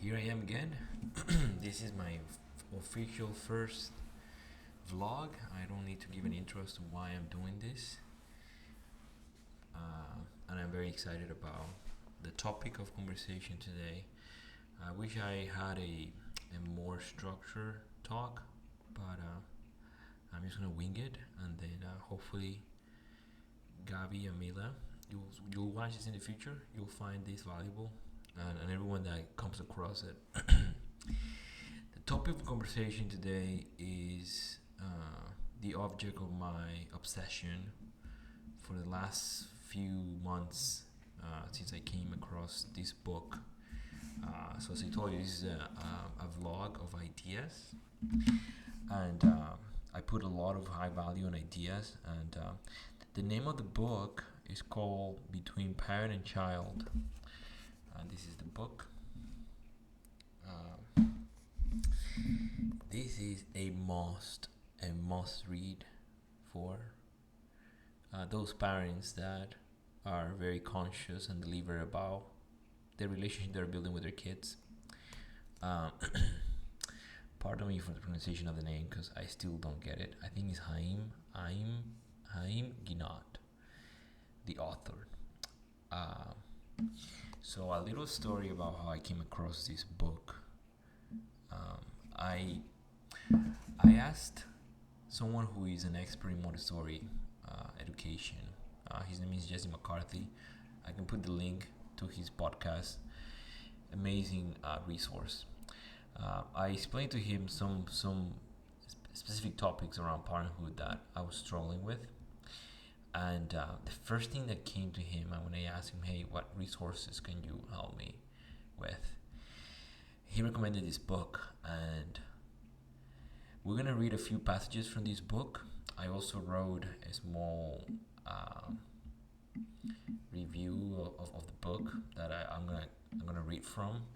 Here I am again. This is my official first vlog. I don't need to give an intro as to why I'm doing this. And I'm very excited about the topic of conversation today. I wish I had a more structured talk, but I'm just gonna wing it, and then hopefully Gabi and Mila, you'll watch this in the future. You'll find this valuable, and everyone that comes across it. The topic of conversation today is the object of my obsession for the last few months since I came across this book. So as I told you, this is a vlog of ideas, and I put a lot of high value on ideas. And the name of the book is called Between Parent and Child, and this is the book. This is a must read for those parents that are very conscious and deliberate about the relationship they're building with their kids. Pardon me for the pronunciation of the name because I still don't get it. I think it's Haim Ginott, the author. So a little story about how I came across this book. I asked someone who is an expert in Montessori education. His name is Jesse McArthy. I can put the link to his podcast. Amazing resource. I explained to him some specific topics around parenthood that I was struggling with. And the first thing that came to him, when I asked him, hey, what resources can you help me with? He recommended this book, and we're going to read a few passages from this book. I also wrote a small review of the book that I'm gonna read from.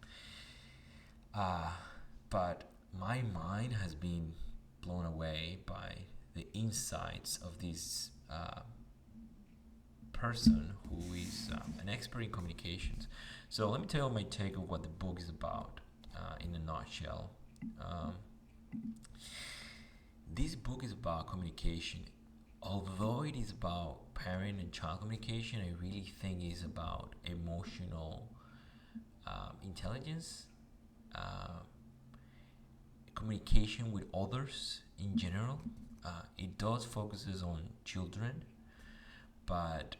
But my mind has been blown away by the insights of this person who is an expert in communications. So let me tell you my take of what the book is about in a nutshell. This book is about communication. Although it is about parent and child communication, I really think it's about emotional intelligence, communication with others in general. It does focuses on children, but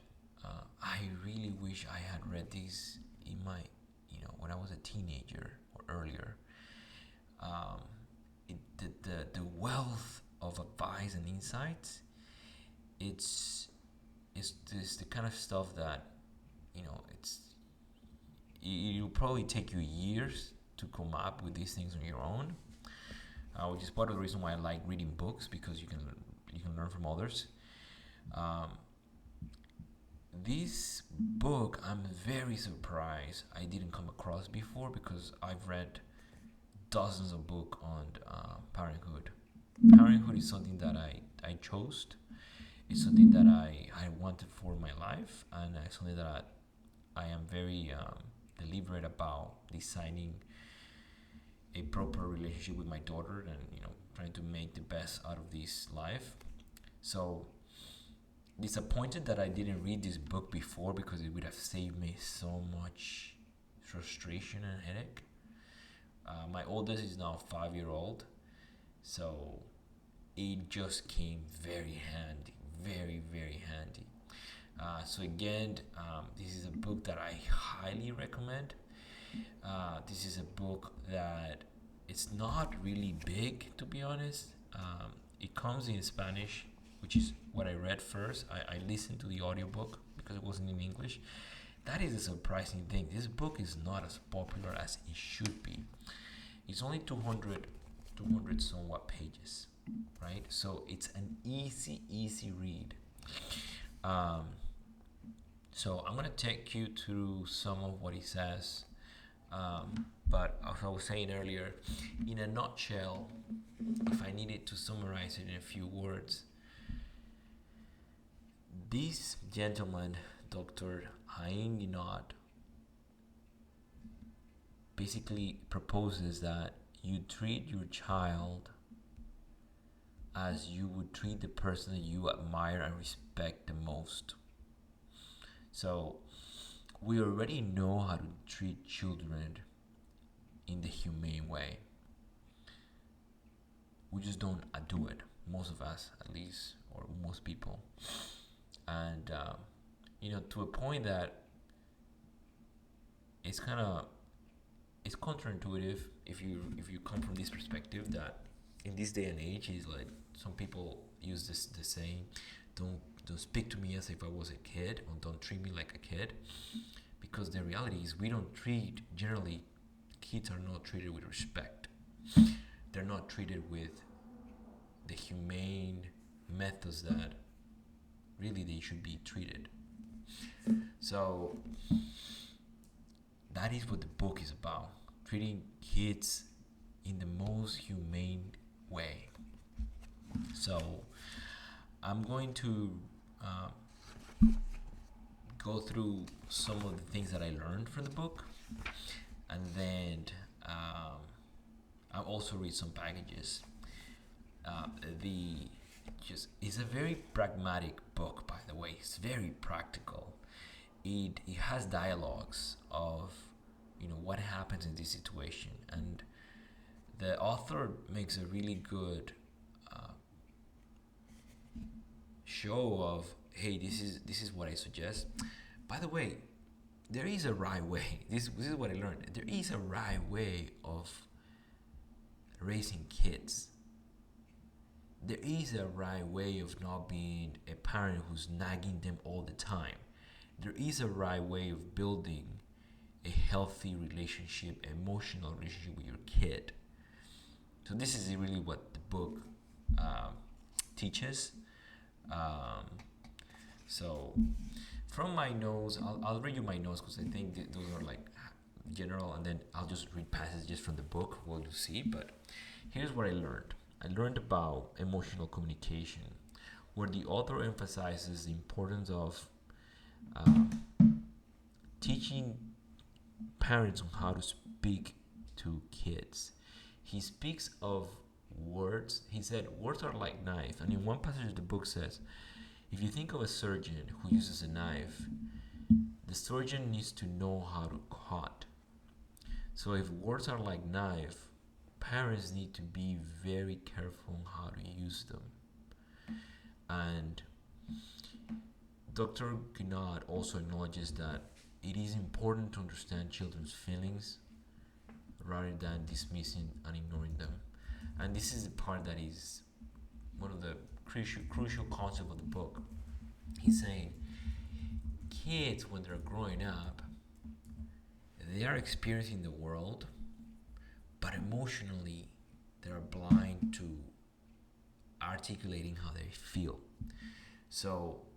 I really wish I had read this in my, when I was a teenager or earlier. The wealth of advice and insights, it's this the kind of stuff that it'll probably take you years to come up with these things on your own, which is part of the reason why I like reading books, because you can learn from others. This book, I'm very surprised I didn't come across before, because I've read dozens of books on parenthood. Parenthood is something that I chose. It's something that I wanted for my life, and it's something that I am very deliberate about designing a proper relationship with my daughter, and trying to make the best out of this life. So disappointed that I didn't read this book before, because it would have saved me so much frustration and headache. My oldest is now 5-year-old, so it just came very handy, very, very handy. So again, this is a book that I highly recommend. This is a book that it's not really big, to be honest. It comes in Spanish, which is what I read first. I listened to the audiobook because it wasn't in English. That is a surprising thing. This book is not as popular as it should be. It's only 200 somewhat pages, right? So it's an easy read. So I'm gonna take you through some of what he says. But as I was saying earlier, in a nutshell, if I needed to summarize it in a few words, this gentleman, Dr. Haim Ginott, basically proposes that you treat your child as you would treat the person that you admire and respect the most. So we already know how to treat children in the humane way. We just don't do it, most of us at least, or most people. And to a point that it's kind of it's counterintuitive if you come from this perspective that in this day and age is like some people use this the saying, don't speak to me as if I was a kid, or don't treat me like a kid, because the reality is we don't treat generally kids are not treated with respect. They're not treated with the humane methods that really they should be treated. So that is what the book is about, treating kids in the most humane way. So I'm going to go through some of the things that I learned from the book, and then I'll also read some packages. It's a very pragmatic book, by the way. It's very practical. It has dialogues of what happens in this situation, and the author makes a really good show of, hey, this is what I suggest. By the way, there is a right way. This is what I learned. There is a right way of raising kids. There is a right way of not being a parent who's nagging them all the time. There is a right way of building a healthy relationship, emotional relationship with your kid. So this is really what the book teaches. So from my notes, I'll read you my notes because I think those are like general, and then I'll just read passages from the book. We'll see. But here's what I learned. I learned about emotional communication, where the author emphasizes the importance of teaching parents on how to speak to kids. He speaks of words. He said words are like knife, and in one passage the book says, if you think of a surgeon who uses a knife, the surgeon needs to know how to cut. So if words are like knife, parents need to be very careful on how to use them. And Dr. Ginott also acknowledges that it is important to understand children's feelings rather than dismissing and ignoring them. And this is the part that is one of the crucial concepts of the book. He's saying kids, when they're growing up, they are experiencing the world, but emotionally they're blind to articulating how they feel. So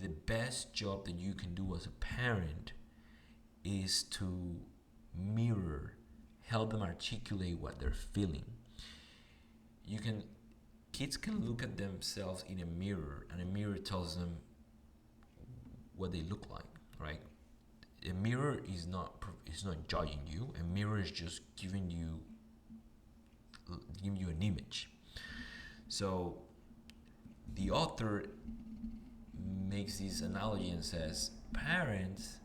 the best job that you can do as a parent is to help them articulate what they're feeling. Kids can look at themselves in a mirror, and a mirror tells them what they look like, right? A mirror is not judging you. A mirror is just giving you an image. So the author makes this analogy and says parents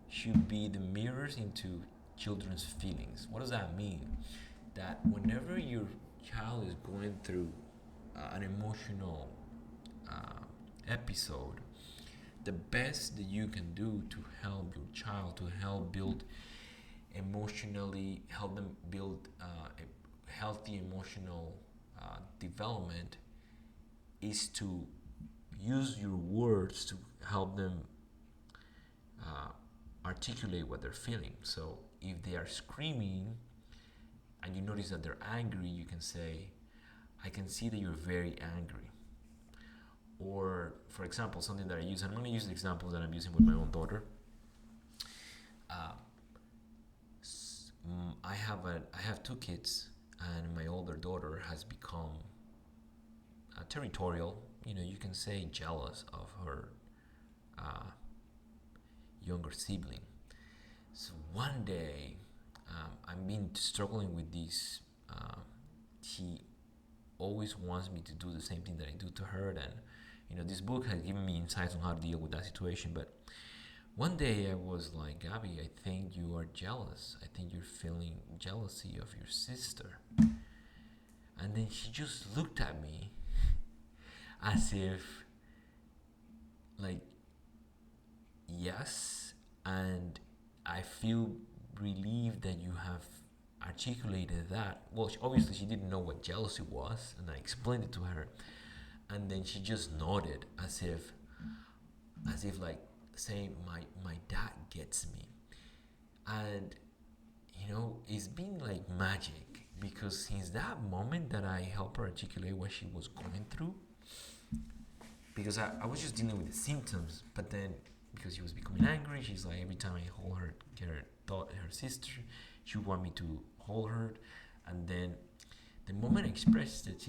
should be the mirrors into children's feelings. What does that mean? That whenever your child is going through an emotional episode, the best that you can do to help your child, to help them build a healthy emotional development, is to use your words to help them articulate what they're feeling. So if they are screaming and you notice that they're angry, you can say, I can see that you're very angry. Or, for example, something that I use, I'm going to use the example that I'm using with my own daughter. I have two kids, and my older daughter has become territorial. You can say jealous of her younger sibling. So one day, I've been struggling with this. She always wants me to do the same thing that I do to her, and this book has given me insights on how to deal with that situation. But one day I was like, Gabby, I think you are jealous. I think you're feeling jealousy of your sister. And then she just looked at me as if, like, yes, and I feel relieved that you have articulated that. Well, obviously she didn't know what jealousy was, and I explained it to her, and then she just nodded as if like saying, my dad gets me. And it's been like magic, because since that moment that I helped her articulate what she was going through, because I was just dealing with the symptoms, but then because she was becoming angry, she's like, every time I hold her, get her thought her sister, she would want me to hold her, and then the moment I expressed it,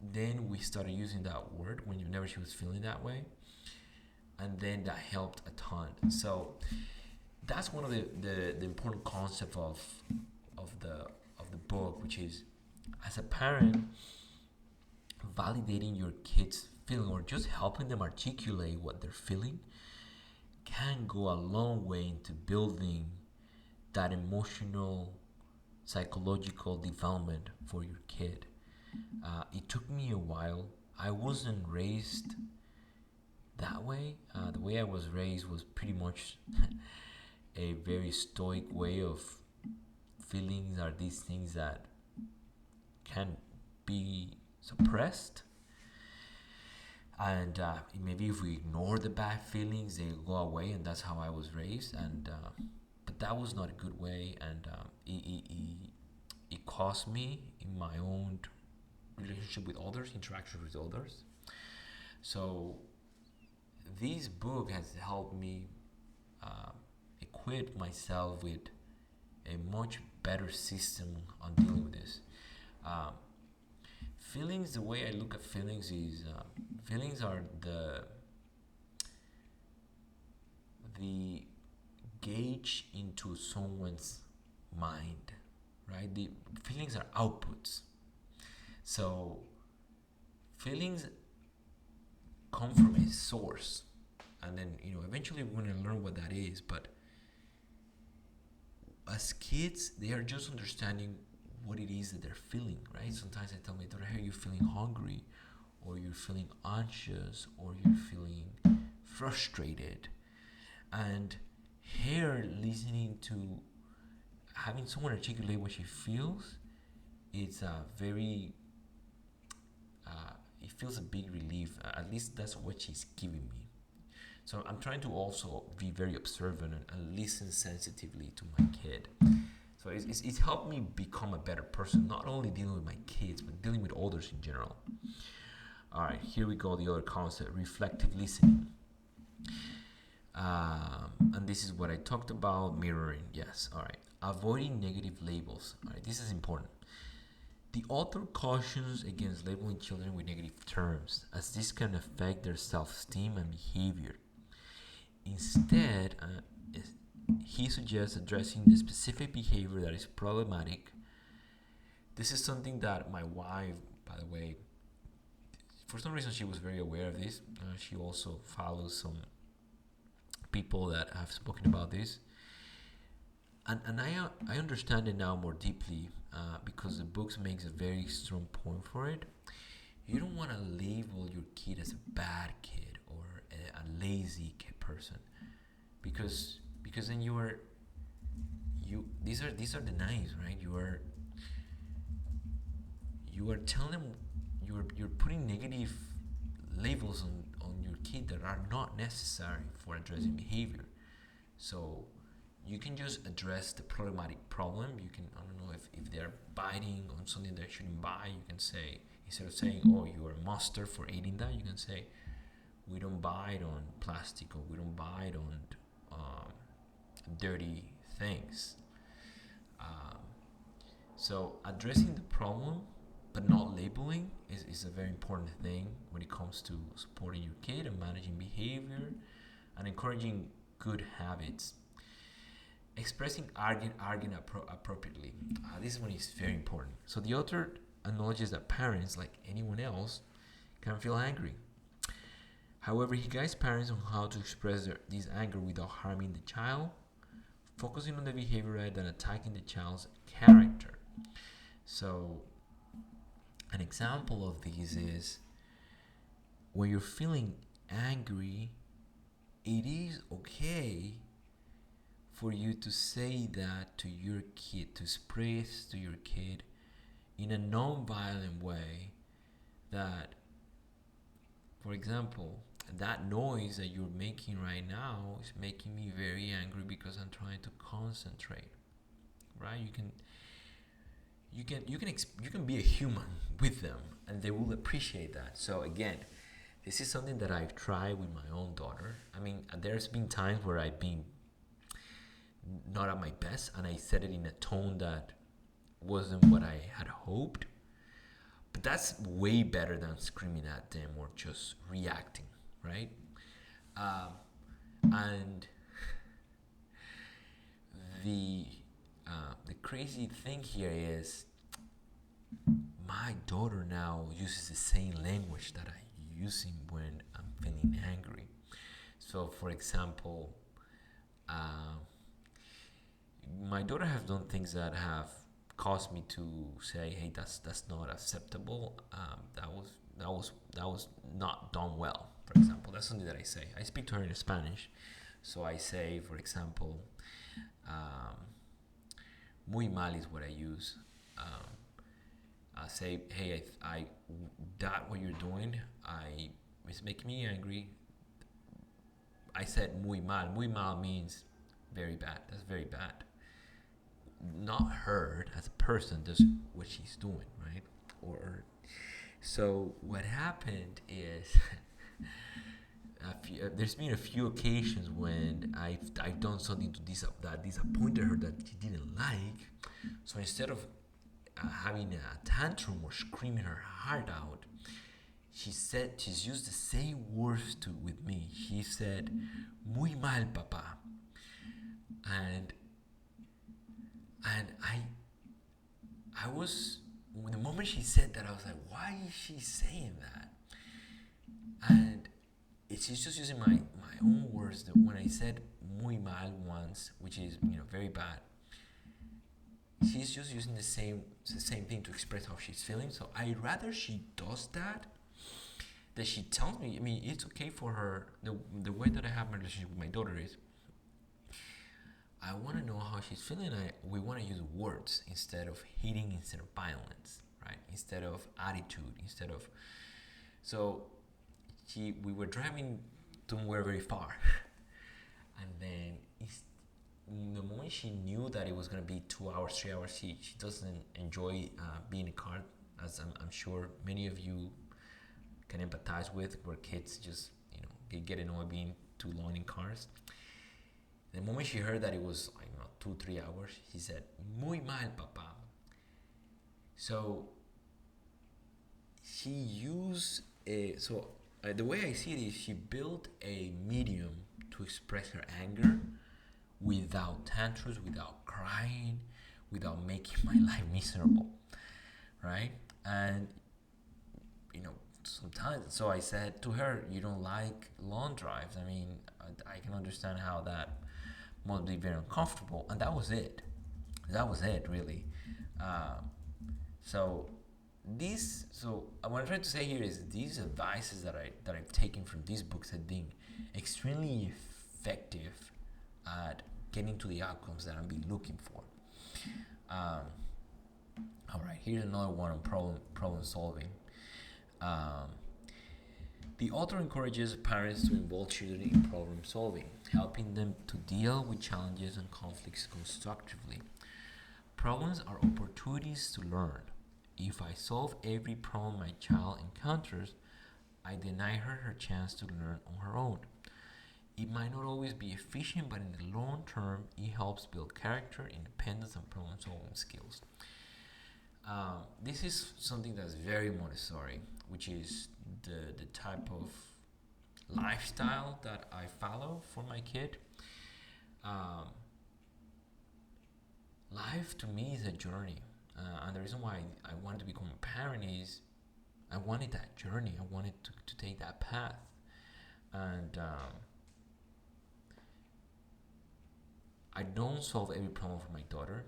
then we started using that word whenever she was feeling that way, and then that helped a ton. So that's one of the important concepts of the book, which is, as a parent, validating your kids' feeling or just helping them articulate what they're feeling can go a long way into building that emotional, psychological development for your kid. It took me a while. I wasn't raised that way. The way I was raised was pretty much a very stoic way of feelings are these things that can be suppressed, and maybe if we ignore the bad feelings they go away, and that's how I was raised. And but that was not a good way, and it cost me in my own relationship with others, interaction with others. So this book has helped me equip myself with a much better system on dealing with this. Um, Feelings, the way I look at feelings is, feelings are the gauge into someone's mind, right? The feelings are outputs. So feelings come from a source, and then eventually we're going to learn what that is. But as kids, they are just understanding what it is that they're feeling, right? Sometimes I tell my daughter, hey, you're feeling hungry, or you're feeling anxious, or you're feeling frustrated. And her listening to having someone articulate what she feels, it's a very it feels a big relief. At least that's what she's giving me. So I'm trying to also be very observant and listen sensitively to my kid. So it's helped me become a better person, not only dealing with my kids, but dealing with others in general. All right, here we go. The other concept, reflective listening. And this is what I talked about, mirroring. Yes, all right. Avoiding negative labels. All right, this is important. The author cautions against labeling children with negative terms, as this can affect their self-esteem and behavior. Instead, he suggests addressing the specific behavior that is problematic. This is something that my wife, by the way, for some reason she was very aware of this. She also follows some people that have spoken about this. And I understand it now more deeply, because the book makes a very strong point for it. You don't want to label your kid as a bad kid or a lazy person, because then you these are the names, right? You are telling them, you're putting negative labels on your kid that are not necessary for addressing behavior. So you can just address the problematic problem. You can, I don't know, if they're biting on something they shouldn't bite, you can say, instead of saying, oh, you're a monster for eating that, you can say, we don't bite on plastic, or we don't bite on dirty things. Um, so addressing the problem but not labeling is a very important thing when it comes to supporting your kid and managing behavior and encouraging good habits. A expressing arguing appropriately. This one is very important. So the author acknowledges that parents, like anyone else, can feel angry. However, he guides parents on how to express this anger without harming the child, focusing on the behavior rather than attacking the child's character. So, an example of these is when you're feeling angry, it is okay for you to say that to your kid, to express to your kid in a non-violent way that, for example, that noise that you're making right now is making me very angry because I'm trying to concentrate. Right? You can be a human with them, and they will appreciate that. So again, this is something that I've tried with my own daughter. I mean, there's been times where I've been not at my best, and I said it in a tone that wasn't what I had hoped. But that's way better than screaming at them or just reacting, right? And the crazy thing here is my daughter now uses the same language that I'm using when I'm feeling angry. So, for example, my daughter has done things that have caused me to say, "Hey, that's not acceptable. That was not done well." For example, that's something that I say. I speak to her in Spanish, so I say, for example, "Muy mal" is what I use. I say, "Hey, that what you're doing, it's making me angry." I said "muy mal." "Muy mal" means very bad. That's very bad. Not her as a person, just what she's doing, right? Or so what happened is there's been a few occasions when I've done something that disappointed her that she didn't like. So instead of having a tantrum or screaming her heart out, she's used the same words with me. She said "muy mal, papá," and I was, the moment she said that, I was like, why is she saying that? And she's just using my own words. That when I said "muy mal" once, which is very bad, she's just using the same thing to express how she's feeling. So I'd rather she does that she tells me. I mean, it's okay for her. The way that I have my relationship with my daughter is, I want to know how she's feeling. We want to use words instead of hitting, instead of violence, right? Instead of attitude, instead of. So we were driving somewhere very far, and then the moment she knew that it was going to be 2 hours, 3 hours, she doesn't enjoy being in a car, as I'm sure many of you can empathize with, where kids just get annoyed being too long in cars. The moment she heard that it was 2-3 hours, she said "muy mal, papá." So she used the way I see it is she built a medium to express her anger without tantrums, without crying, without making my life miserable, right? And sometimes, so I said to her, "You don't like long drives. I mean, I can understand how that must be very uncomfortable," and that was it. That was it, really. So what I'm trying to say here is these advices that I've taken from these books have been extremely effective at getting to the outcomes that I've been looking for. All right, here's another one on problem solving. The author encourages parents to involve children in problem solving, helping them to deal with challenges and conflicts constructively. Problems are opportunities to learn. If I solve every problem my child encounters, I deny her chance to learn on her own. It might not always be efficient, but in the long term, it helps build character, independence, and problem solving skills. This is something that's very Montessori, which is the type of lifestyle that I follow for my kid. life to me is a journey. And the reason why I wanted to become a parent is I wanted that journey. I wanted to take that path. And I don't solve every problem for my daughter.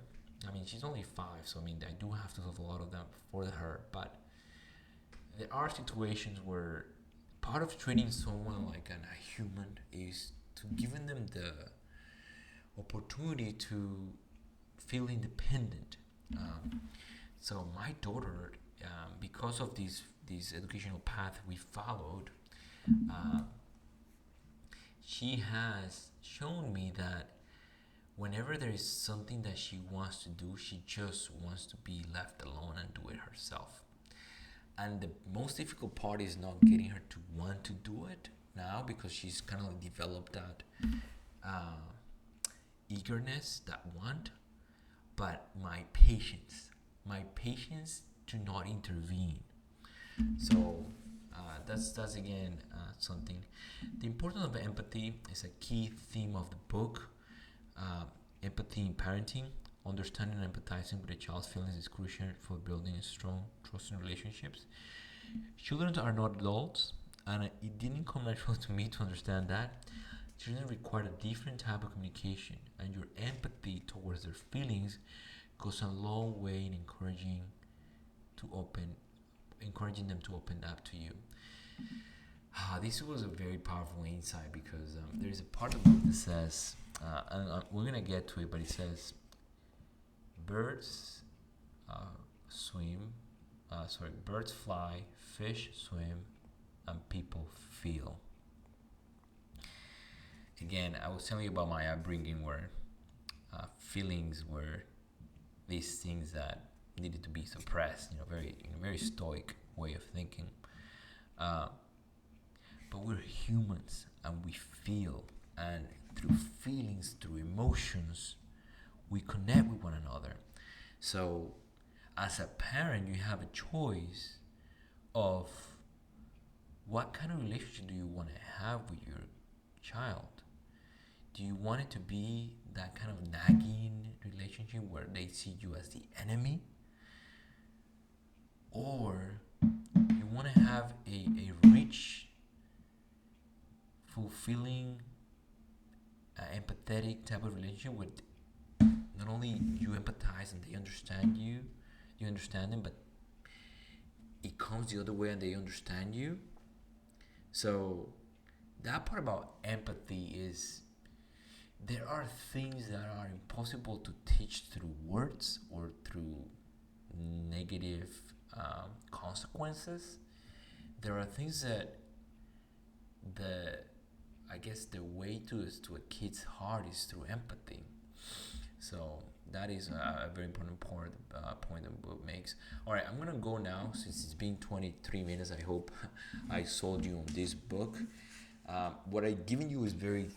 I mean, she's only 5, so I mean, I do have to solve a lot of them for her. But there are situations where part of treating someone like a human is to giving them the opportunity to feel independent. So my daughter, because of this educational path we followed, uh, she has shown me that whenever there is something that she wants to do, she just wants to be left alone and do it herself. And the most difficult part is not getting her to want to do it now, because she's kind of like developed that uh, eagerness, that want, but my patience to not intervene. So that's again something. The importance of empathy is a key theme of the book. uh, Empathy in parenting. Understanding and empathizing with a child's feelings is crucial for building strong, trusting relationships. Children are not adults, and it didn't come natural to me to understand that. Children require a different type of communication, and your empathy towards their feelings goes a long way in encouraging them to open up to you. This was a very powerful insight, because there is a part of the book that says, and we're gonna get to it, but it says, birds swim, birds fly, fish swim, and people feel. Again, I was telling you about my upbringing, where feelings were these things that needed to be suppressed, very stoic way of thinking. Uh, but we're humans and we feel, and through feelings, through emotions, we connect with one another. So, as a parent, you have a choice of what kind of relationship do you want to have with your child. Do you want it to be that kind of nagging relationship where they see you as the enemy? Or you want to have a rich, fulfilling, empathetic type of relationship with not only you empathize and they understand you, you understand them, but it comes the other way and they understand you. So that part about empathy is, there are things that are impossible to teach through words or through negative consequences. There are things that the way to a kid's heart is through empathy. So that is a very important point the book makes. All right, I'm gonna go now since it's been 23 minutes. I hope I sold you on this book. What I've given you is very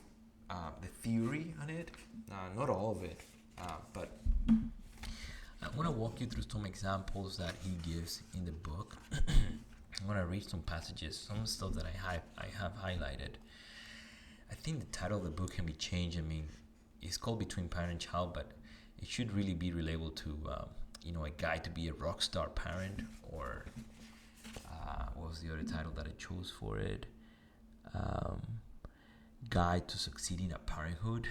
the theory on it, not all of it, but I want to walk you through some examples that he gives in the book. I'm going to read some passages, some stuff that I have highlighted. I think the title of the book can be changed. I mean, it's called Between Parent and Child, but it should really be relatable to a guide to be a rock star parent, or what was the other title that I chose for it? Guide to Succeeding at Parenthood.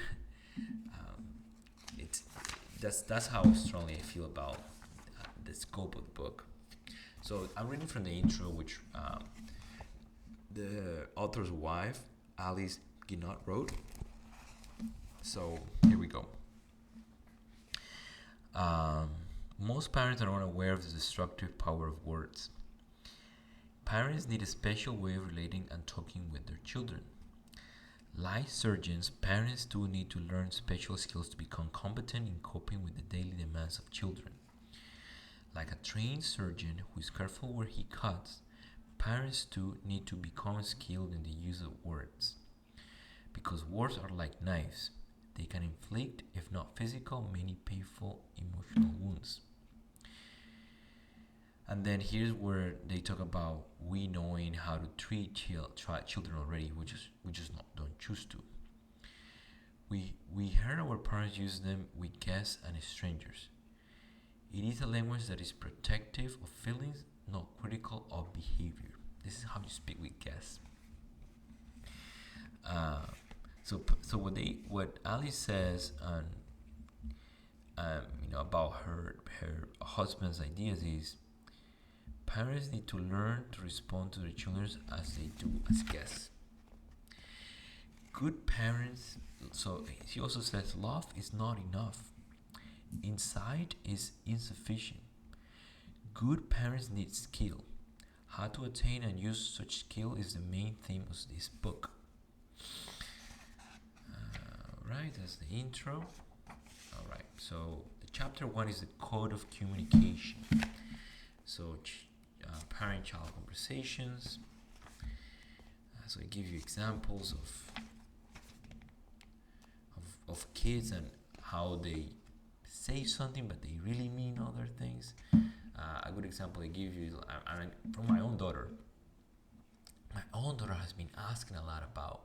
That's how strongly I feel about the scope of the book. So I'm reading from the intro, which the author's wife, Alice Ginott, wrote. So here we go. Most parents are unaware of the destructive power of words. Parents need a special way of relating and talking with their children. Like surgeons, parents do need to learn special skills to become competent in coping with the daily demands of children. Like a trained surgeon who is careful where he cuts, parents too need to become skilled in the use of words. Because words are like knives, they can inflict, if not physical, many painful emotional wounds. And then here's where they talk about we knowing how to treat children already, we just don't choose to. We heard our parents use them with guests and strangers. It is a language that is protective of feelings, not critical of behavior. This is how you speak with guests. Uh, so what Alice says about her husband's ideas is parents need to learn to respond to their children as they do as guests. Good parents. So she also says love is not enough. Insight is insufficient. Good parents need skill. How to attain and use such skill is the main theme of this book. Right, that's the intro. Alright, so the chapter 1 is the code of communication. So parent-child conversations. So I give you examples of kids and how they say something but they really mean other things. A good example I give you is from my own daughter. My own daughter has been asking a lot about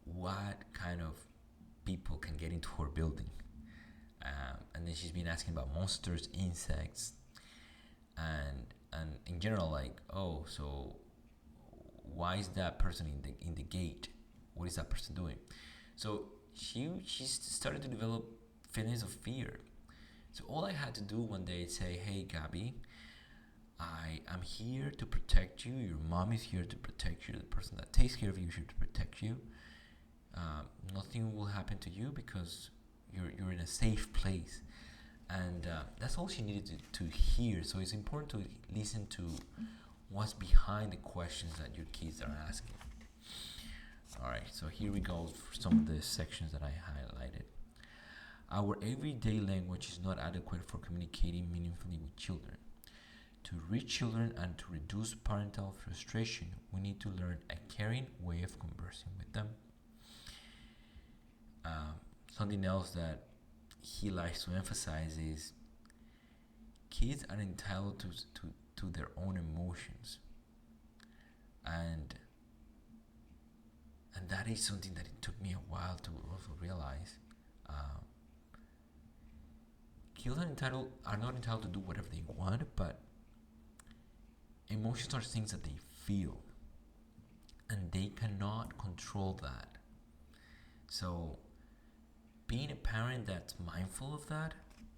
what kind of people can get into her building. And then she's been asking about monsters, insects, and in general, like, oh, so why is that person in the gate? What is that person doing? So she started to develop feelings of fear. So all I had to do one day is say, hey, Gabby, I am here to protect you. Your mom is here to protect you. The person that takes care of you is here to protect you. Nothing will happen to you because you're in a safe place. And that's all she needed to hear. So it's important to listen to what's behind the questions that your kids are asking. Alright, so here we go for some of the sections that I highlighted. Our everyday language is not adequate for communicating meaningfully with children. To reach children and to reduce parental frustration, we need to learn a caring way of conversing with them. Something else that he likes to emphasize is kids are entitled to their own emotions, and that is something that it took me a while to also realize. Kids are not entitled to do whatever they want, but emotions are things that they feel, and they cannot control that. So being a parent that's mindful of that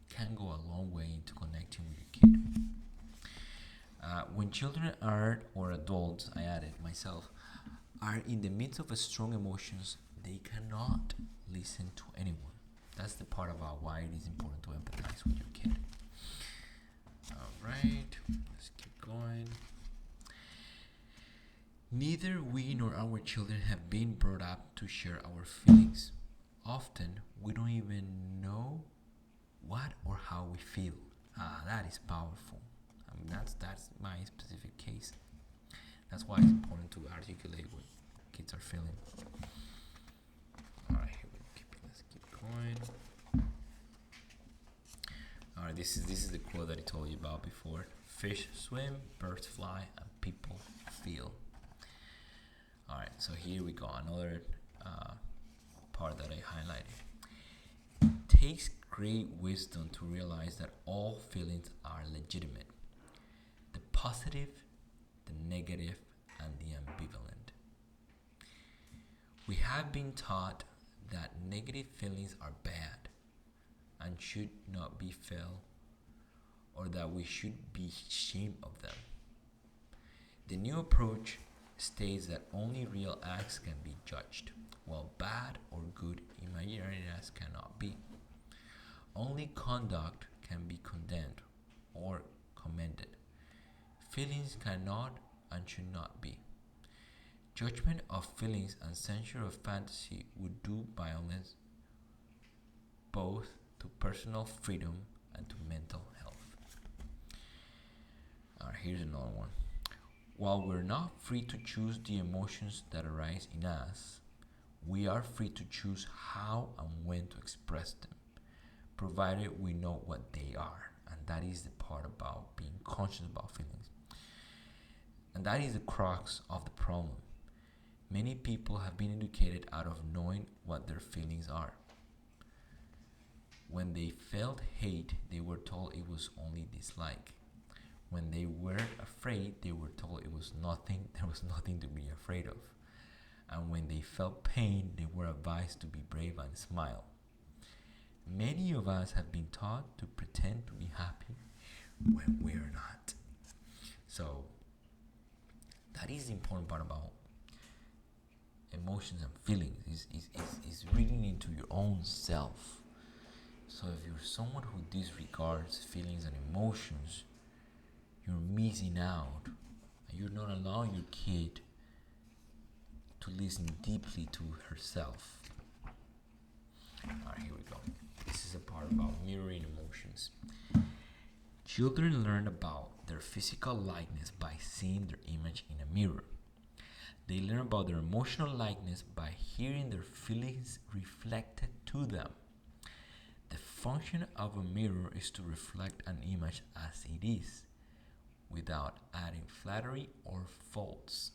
can go a long way into connecting with your kid. When children or adults, I added myself, are in the midst of a strong emotions, they cannot listen to anyone. That's the part about why it is important to empathize with your kid. Alright, let's keep going. Neither we nor our children have been brought up to share our feelings. Often, we don't even know what or how we feel. That is powerful. I mean, that's my specific case. That's why it's important to articulate what kids are feeling. Alright, let's keep going. Alright, this is the quote that I told you about before. Fish swim, birds fly, and people feel. Alright, so here we go. Another part that I highlighted. It takes great wisdom to realize that all feelings are legitimate. The positive, the negative, and the ambivalent. We have been taught that negative feelings are bad and should not be felt, or that we should be ashamed of them. The new approach states that only real acts can be judged, while bad or good imaginary acts cannot be. Only conduct can be condemned or commended. Feelings cannot and should not be. Judgment of feelings and censure of fantasy would do violence both to personal freedom and to mental health. Alright, here's another one. While we're not free to choose the emotions that arise in us, we are free to choose how and when to express them, provided we know what they are. And that is the part about being conscious about feelings. And that is the crux of the problem. Many people have been educated out of knowing what their feelings are. When they felt hate, they were told it was only dislike. When they were afraid, they were told it was nothing, there was nothing to be afraid of. And when they felt pain, they were advised to be brave and smile. Many of us have been taught to pretend to be happy when we're not. So, that is the important part about emotions and feelings, is reading into your own self. So if you're someone who disregards feelings and emotions, you're missing out. And you're not allowing your kid to listen deeply to herself. Alright, here we go. This is a part about mirroring emotions. Children learn about their physical likeness by seeing their image in a mirror. They learn about their emotional likeness by hearing their feelings reflected to them. The function of a mirror is to reflect an image as it is, without adding flattery or faults.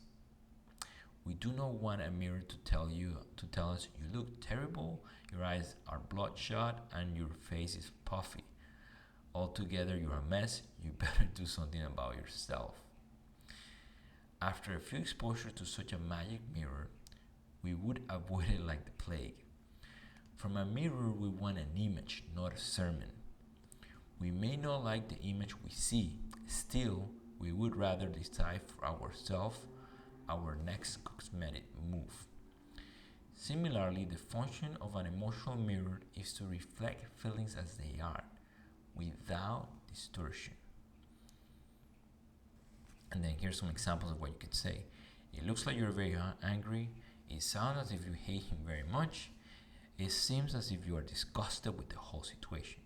We do not want a mirror to tell us you look terrible, your eyes are bloodshot, and your face is puffy. Altogether, you're a mess. You better do something about yourself. After a few exposures to such a magic mirror, we would avoid it like the plague. From a mirror, we want an image, not a sermon. We may not like the image we see. Still, we would rather decide for ourselves our next cosmetic move. Similarly, the function of an emotional mirror is to reflect feelings as they are, without distortion. And then here's some examples of what you could say. It looks like you're very angry. It sounds as if you hate him very much. It seems as if you are disgusted with the whole situation.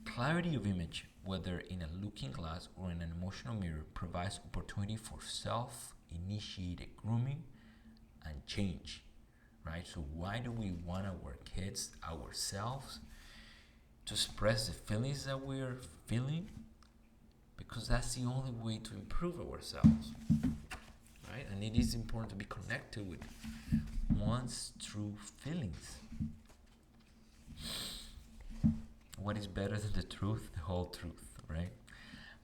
Clarity of image, whether in a looking glass or in an emotional mirror, provides opportunity for self-initiated grooming and change, right? So why do we want our kids, ourselves, to express the feelings that we're feeling? Because that's the only way to improve ourselves, right? And it is important to be connected with one's true feelings. What is better than the truth? The whole truth, right?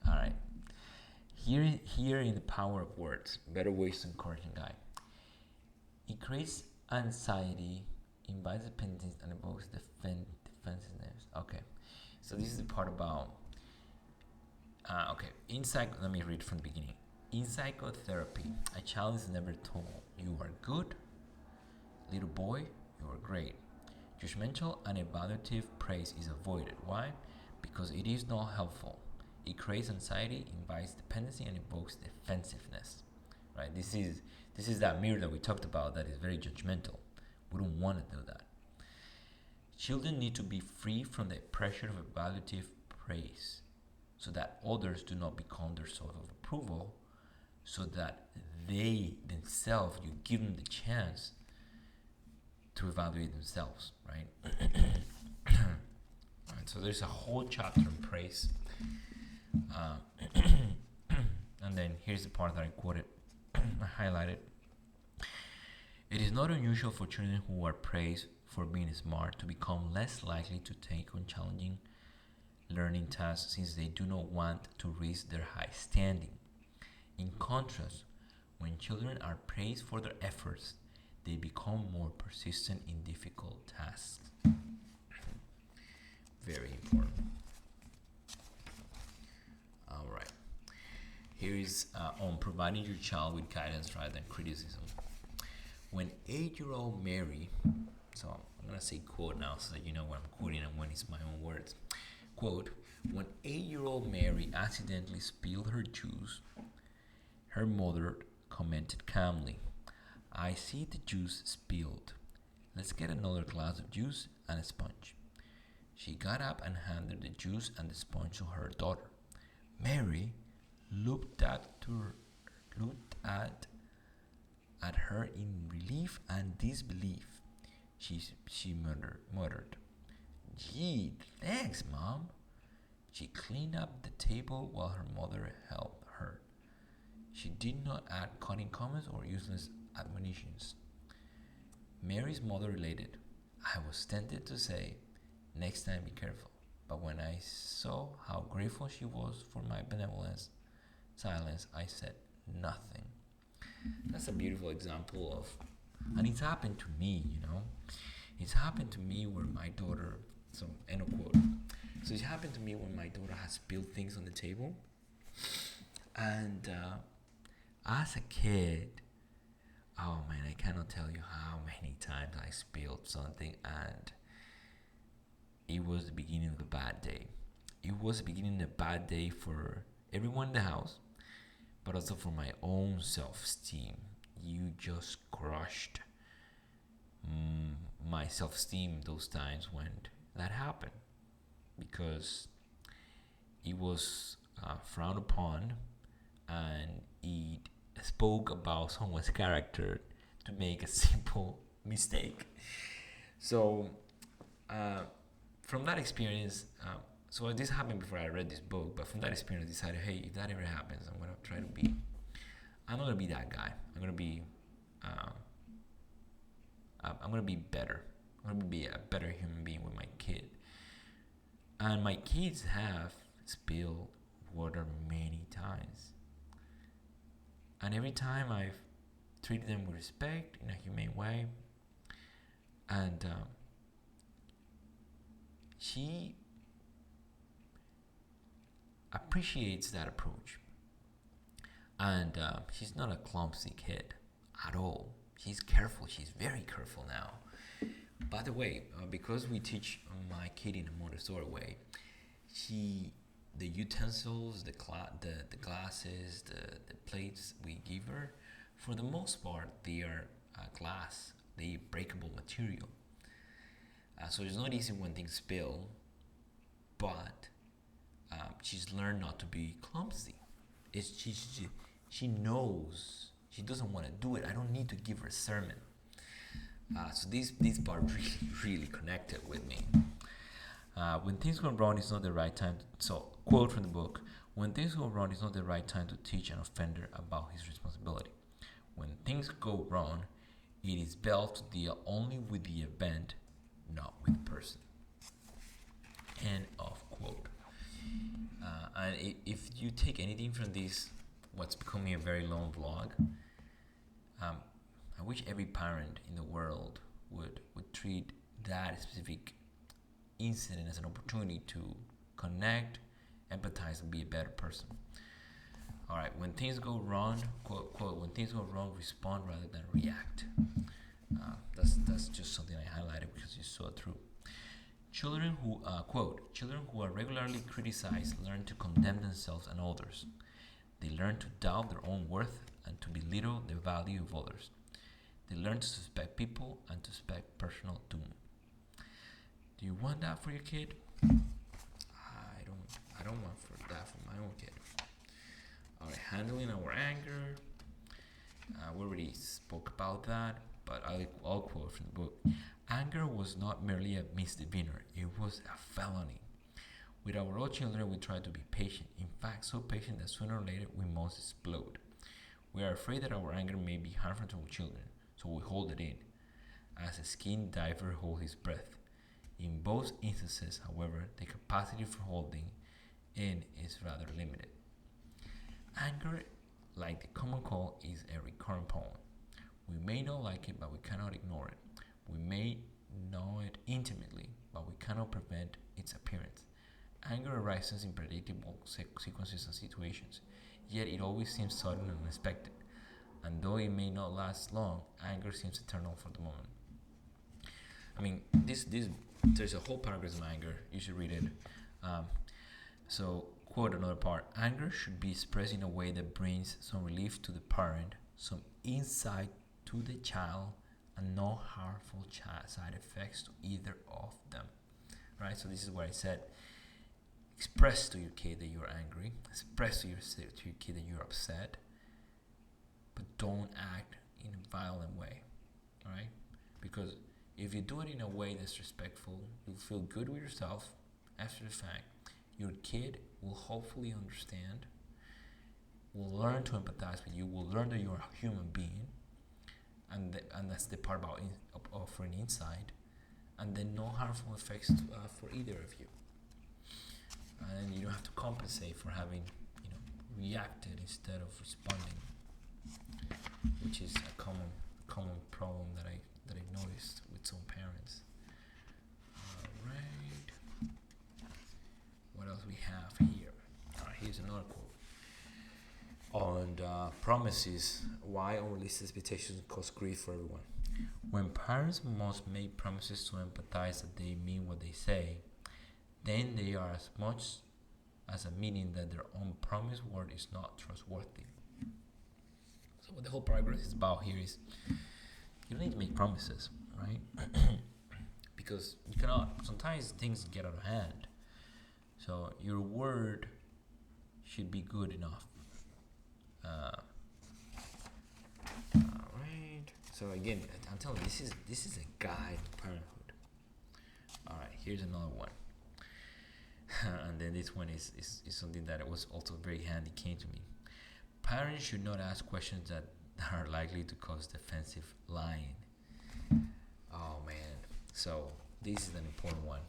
All right. Here in the power of words, better ways to encourage a guy. It creates anxiety, invites dependence, and evokes defensiveness. Okay. So this is the part about. Let me read from the beginning. In psychotherapy, a child is never told, "You are good, little boy, you are great." Judgmental and evaluative praise is avoided. Why? Because it is not helpful. It creates anxiety, invites dependency, and evokes defensiveness. Right? This is that mirror that we talked about that is very judgmental. We don't want to do that. Children need to be free from the pressure of evaluative praise, so that others do not become their source of approval, so that they themselves, you give them the chance to evaluate themselves, right? Right, so there's a whole chapter on praise. And then here's the part that I quoted, I highlighted. It is not unusual for children who are praised for being smart to become less likely to take on challenging learning tasks, since they do not want to risk their high standing. In contrast, when children are praised for their efforts, they become more persistent in difficult tasks. Very important. All right. Here is on providing your child with guidance rather than criticism. When 8-year-old Mary, so I'm going to say quote now so that you know what I'm quoting and when it's my own words. Quote, when 8-year-old Mary accidentally spilled her juice, her mother commented calmly, "I see the juice spilled. Let's get another glass of juice and a sponge." She got up and handed the juice and the sponge to her daughter. Mary looked at her in relief and disbelief. She muttered, "Gee, thanks, Mom." She cleaned up the table while her mother helped her. She did not add cutting comments or useless admonitions. Mary's mother related, I was tempted to say, next time be careful. But when I saw how grateful she was for my benevolence, silence, I said nothing. That's a beautiful example of, and it's happened to me, It's happened to me where my daughter, so end of quote. So it happened to me when my daughter has spilled things on the table. And as a kid, oh man, I cannot tell you how many times I spilled something, and it was the beginning of a bad day. It was the beginning of a bad day for everyone in the house, but also for my own self-esteem. You just crushed my self-esteem those times when that happened, because it was frowned upon, and it spoke about someone's character to make a simple mistake. So from that experience, so this happened before I read this book, but from that experience I decided, hey, if that ever happens, I'm not gonna be that guy. I'm gonna be better. I'm gonna be a better human being with my kid. And my kids have spilled water many times. And every time I've treated them with respect in a humane way. And she appreciates that approach. And she's not a clumsy kid at all. She's careful. She's very careful now. By the way, because we teach my kid in a Montessori way, the utensils, the glasses, the plates we give her, for the most part, they are glass, they breakable material. So it's not easy when things spill, but she's learned not to be clumsy. She knows she doesn't want to do it. I don't need to give her a sermon. So this part really connected with me. When things go wrong, it's not the right time. So, quote from the book: when things go wrong, it's not the right time to teach an offender about his responsibility. When things go wrong, it is best to deal only with the event, not with the person. End of quote. And if you take anything from this, what's becoming a very long vlog, I wish every parent in the world would treat that specific incident as an opportunity to connect, empathize, and be a better person. All right, when things go wrong, quote, when things go wrong, respond rather than react. That's just something I highlighted because it's so true. Children who, children who are regularly criticized learn to condemn themselves and others. They learn to doubt their own worth and to belittle the value of others. They learn to suspect people and to suspect personal doom. Do you want that for your kid? I don't want that for my own kid. All right, handling our anger. We already spoke about that, but I'll quote from the book. Anger was not merely a misdemeanor, it was a felony. With our own children, we try to be patient. In fact, so patient that sooner or later we must explode. We are afraid that our anger may be harmful to our children, so we hold it in, as a skin diver holds his breath. In both instances, however, the capacity for holding in is rather limited. Anger, like the common cold, is a recurrent problem. We may not like it, but we cannot ignore it. We may know it intimately, but we cannot prevent its appearance. Anger arises in predictable sequences and situations, yet it always seems sudden and unexpected. And though it may not last long, anger seems eternal for the moment. I mean, there's a whole paragraph on anger. You should read it. So, quote another part: anger should be expressed in a way that brings some relief to the parent, some insight to the child, and no harmful side effects to either of them. Right? So this is what I said. Express to your kid that you're angry. Express to your kid that you're upset. But don't act in a violent way. Alright? Because if you do it in a way that's respectful, you'll feel good with yourself after the fact. Your kid will hopefully understand, will learn to empathize with you, will learn that you're a human being, and that's the part about offering insight, and then no harmful effects for either of you, and you don't have to compensate for having reacted instead of responding, which is a common problem that I've noticed with some parents. All right, what else we have here? All right, here's another quote on promises. Why unrealistic expectations cause grief for everyone. When parents must make promises to empathize that they mean what they say, then they are as much as a meaning that their own promised word is not trustworthy. So what the whole paragraph is about here is you don't need to make promises, right? Because you cannot. Sometimes things get out of hand. So your word should be good enough. Alright. So again, I'm telling you, this is a guide to parenthood. Alright, here's another one. And then this one is something that was also very handy, came to me. Parents should not ask questions that are likely to cause defensive lying. Oh man. So this is an important one.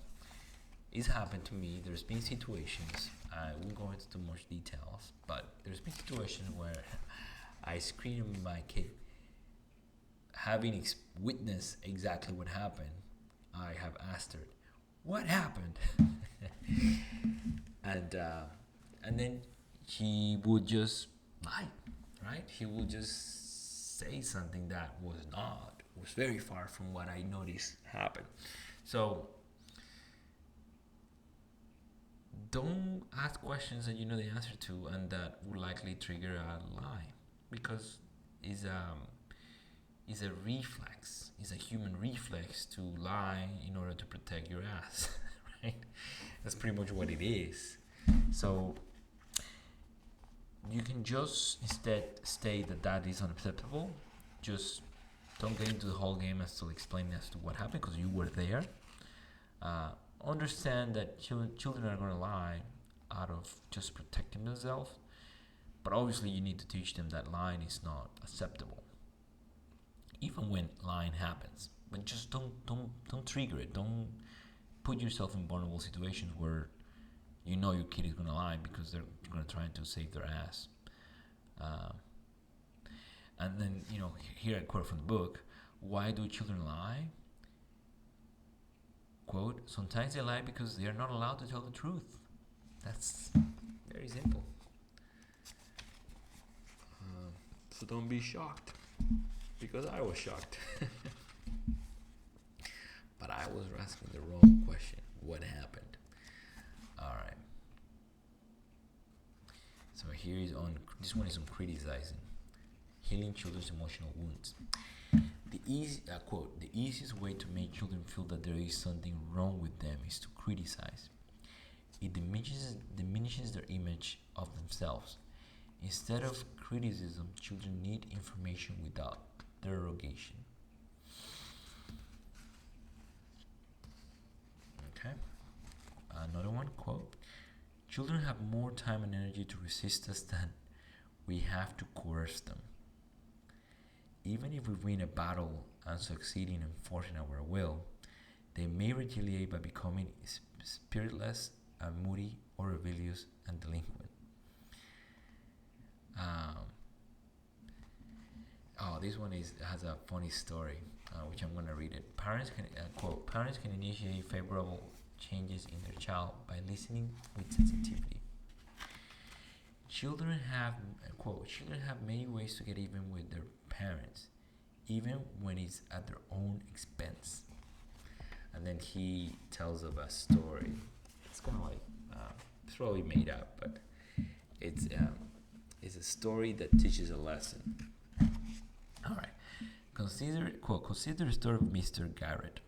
It's happened to me. There's been situations, I won't go into too much details, but there's been situations where I scream at my kid, having witnessed exactly what happened. I have asked her, "What happened?" and then he would just lie, right? He would just say something that was very far from what I noticed happened. So don't ask questions that you know the answer to and that will likely trigger a lie, because it's a reflex. It's a human reflex to lie in order to protect your ass, right? That's pretty much what it is. So you can just instead state that is unacceptable. Just don't get into the whole game as to explain as to what happened, because you were there. Understand that children are going to lie out of just protecting themselves, but obviously you need to teach them that lying is not acceptable, even when lying happens. But just don't trigger it. Don't put yourself in vulnerable situations where you know your kid is going to lie because they're going to try to save their ass. And then here I quote from the book. Why do children lie? Quote, sometimes they lie because they are not allowed to tell the truth. That's very simple. So don't be shocked, because I was shocked. But I was asking the wrong question. What happened? Alright. So this one is on criticizing. Healing children's emotional wounds. The easiest way to make children feel that there is something wrong with them is to criticize. It diminishes their image of themselves. Instead of criticism, children need information without derogation. Okay. Another one, quote, children have more time and energy to resist us than we have to coerce them. Even if we win a battle and succeed in enforcing our will, they may retaliate by becoming spiritless and moody or rebellious and delinquent. This one has a funny story, which I'm going to read it. Parents can initiate favorable changes in their child by listening with sensitivity. Children have many ways to get even with their parents, even when it's at their own expense. And then he tells of a story. It's kind of like it's probably made up, but it's a story that teaches a lesson. All right, consider the story of Mr. Garrett,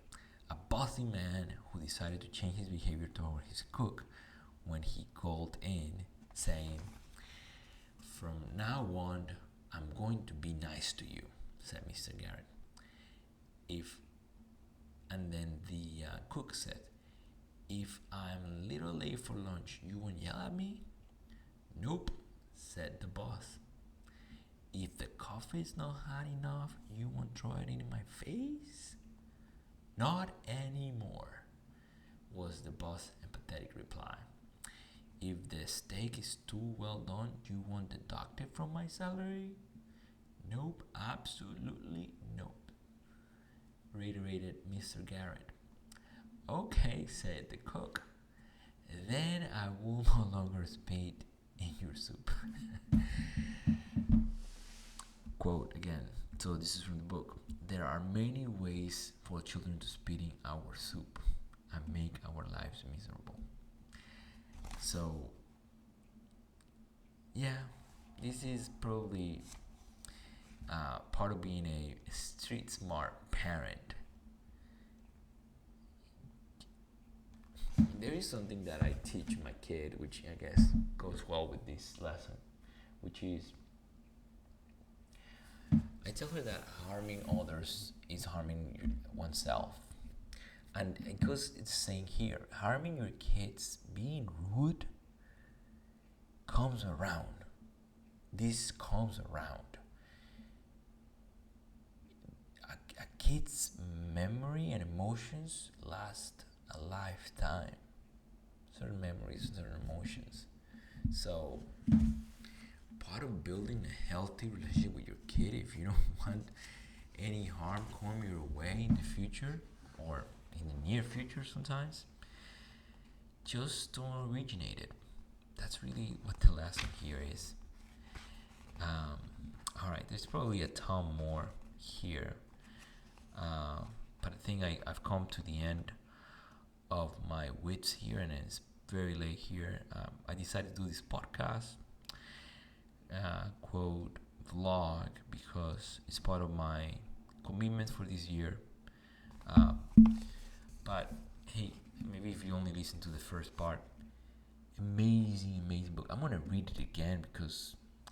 a bossy man who decided to change his behavior toward his cook when he called in, saying, "From now on, I'm going to be nice to you," said Mr. Garrett. And then the cook said, "If I'm a little late for lunch, you won't yell at me?" "Nope," said the boss. If the coffee is not hot enough, you won't throw it in my face? Not anymore, was the boss' empathetic reply. If the steak is too well done, you won't deduct it from my salary? Nope, absolutely nope, reiterated Mr. Garrett. Okay, said the cook. Then I will no longer spit in your soup. Quote again. So this is from the book. There are many ways for children to spit in our soup and make our lives miserable. So yeah, this is probably part of being a street smart parent. There is something that I teach my kid, which I guess goes well with this lesson, which is I tell her that harming others is harming oneself. And because it's saying here, harming your kids, being rude, comes around. This comes around. A kid's memory and emotions last a lifetime. Certain memories, certain emotions. So, part of building a healthy relationship with your kid, if you don't want any harm coming your way in the future or in the near future sometimes, just don't originate it. That's really what the lesson here is. Alright, there's probably a ton more here, but I think I've come to the end of my wits here, and it's very late here. I decided to do this podcast, quote, vlog, because it's part of my commitment for this year. But hey, maybe if you only listen to the first part, amazing book. I'm gonna read it again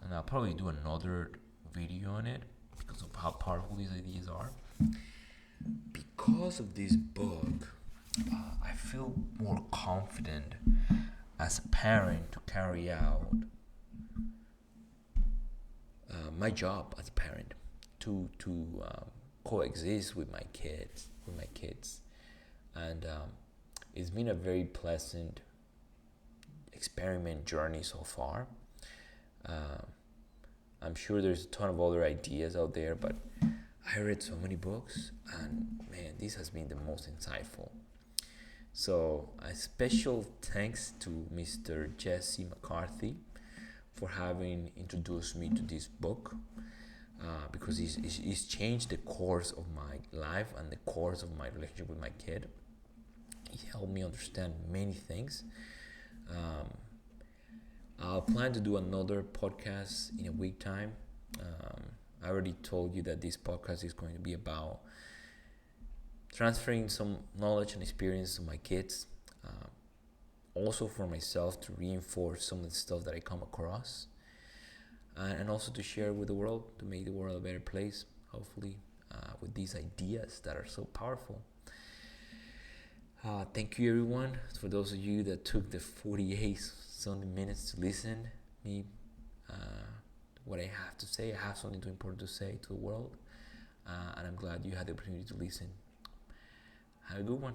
and I'll probably do another video on it because of how powerful these ideas are. Because of this book, I feel more confident as a parent to carry out my job as a parent, to coexist with my kids, and it's been a very pleasant experiment journey so far. I'm sure there's a ton of other ideas out there, but I read so many books, and man, this has been the most insightful. So a special thanks to Mr. Jesse McArthy for having introduced me to this book, because he's changed the course of my life and the course of my relationship with my kid. He helped me understand many things. I'll plan to do another podcast in a week time. I already told you that this podcast is going to be about transferring some knowledge and experience to my kids, also for myself to reinforce some of the stuff that I come across, and also to share with the world, to make the world a better place, hopefully, with these ideas that are so powerful. Thank you, everyone. For those of you that took the 48 something minutes to listen me, what I have to say, I have something important to say to the world, and I'm glad you had the opportunity to listen. Have a good one.